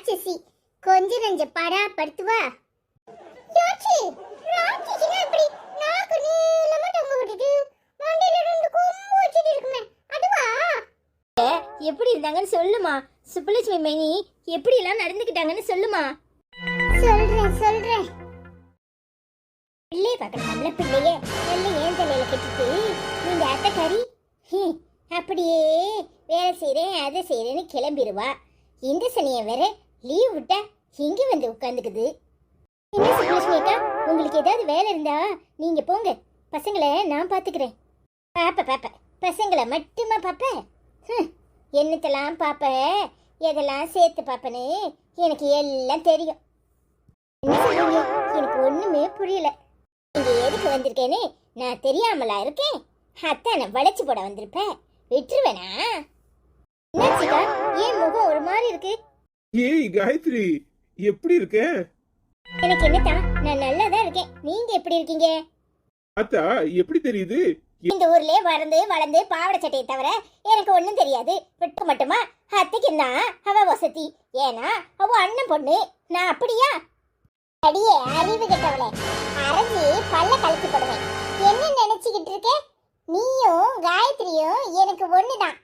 ராட்சசி கொஞ்சம் நஞ்ச படா படுத்துவா. யாச்சி ராட்சசினா இப்படி நாக்கு நீளமா தொங்க விட்டுட்டு மண்டையில ரெண்டு கொம்பு வச்சிட்டு இருக்குமே அதுவா? எப்படி இருந்தாங்கன்னு சொல்லுமா. சுப்புலட்சுமி மைனி எப்படி எல்லாம் நடந்துக்கிட்டாங்கன்னு சொல்லுமா. சொல்றேன். பிள்ளைய பார்க்கணும் நல்ல பிள்ளையே நல்ல ஏன் தலையில கட்டிட்டு நீங்க அத்தைக்காரி அப்படியே வேலை செய்யறேன் அதை செய்யறேன்னு கிளம்பிடுவா. இந்த சனியை வேற லீவ் விட்டா இங்க வந்து உட்காந்துக்குது. என்ன சுப்புலட்சுமி அக்கா, உங்களுக்கு ஏதாவது வேலை இருந்தா நீங்க போங்க, பசங்களை நான் பாத்துக்கிறேன். பாப்ப பசங்களை மட்டுமா பாப்ப? என்னத்தெல்லாம் பாப்ப, எதெல்லாம் சேர்த்து பாப்பன்னு எனக்கு எல்லாம் தெரியும். என்ன சொல்றீங்க? எனக்கு ஒண்ணுமே புரியல. இங்க எதுக்கு வந்திருக்கேன்னு நான் தெரியாமலா இருக்கேன்? அத்தான வளைச்சு போட வந்திருப்பேன், விட்டுருவேனா? என்னாச்சுக்கா, ஏன் முகம் ஒரு மாதிரி இருக்கு? ஏய் காயத்ரி, எப்படி இருக்க? எனக்கு என்னத்தான், நான் நல்லா தான் இருக்கேன். நீங்க எப்படி இருக்கீங்க? அத்தா எப்படி தெரியுது? இந்த ஊர்லயே வளர்ந்து பாவாடை சட்டையை தவிர எனக்கு ஒண்ணும் தெரியாது. விட்டு மட்டுமா அத்தைக்கு தான் அவ வசதி. ஏன்னா அவ அண்ணன் பொண்ணு, நான் அப்படியா? அடியே அறிவு கெட்டவளே, அரைஞ்சி பல்ல கலக்கி போடுவேன். என்ன நினைச்சுக்கிட்டு இருக்க? நீயும் காயத்ரியும் எனக்கு ஒண்ணுதான்.